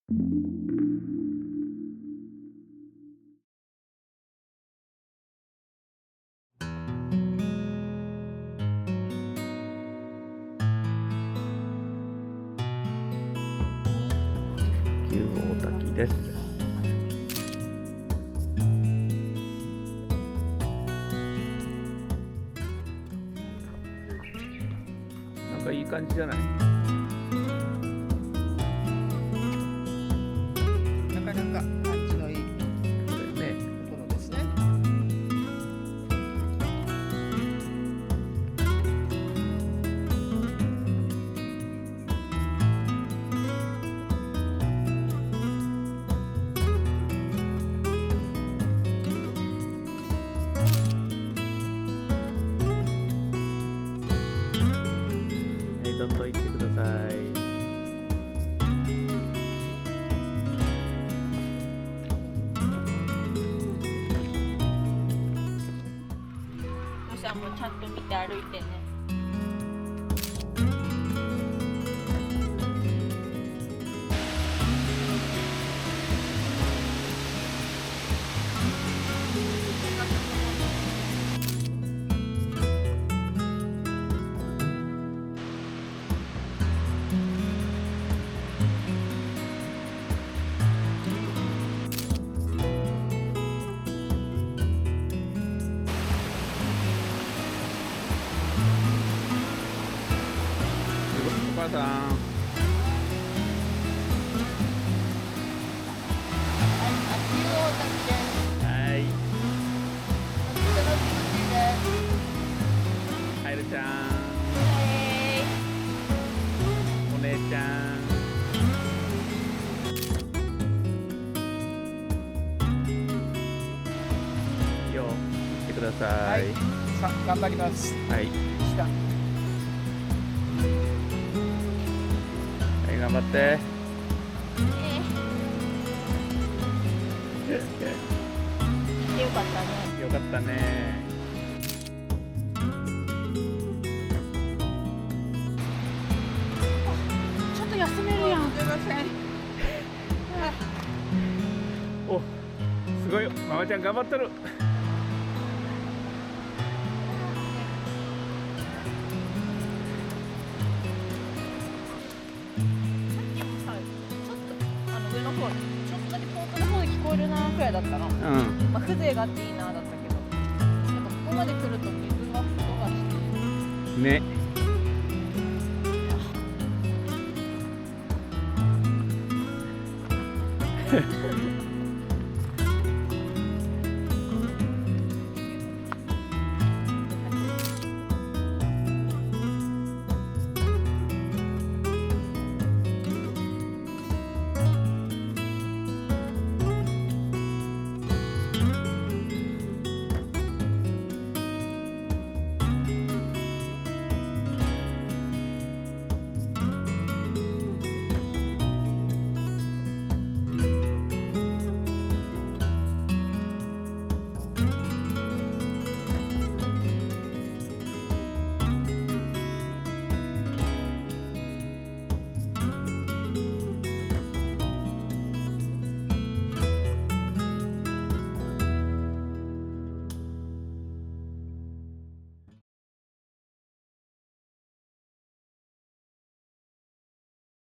旧大滝です。なんかいい感じじゃない？なかなか感じのいいこれね。ところですね。はい、どんどん行ってください。よしゃんもちゃんと見て歩いてね。お母さん。はい。カエルちゃん。お姉ちゃん。いいよ。行ってください。さあ頑張ります。はい。下。はい、頑張って。よかったね。よかったね。ちょっと休めるやん。すいません。お、すごいよ。ママちゃん頑張ってる。ちょっと上の方、ちょっとだけ遠くの方で聞こえるなくらいだったの。うん。まあ風情があっていいなだったけど、やっぱここまで来ると水が音がして。ね。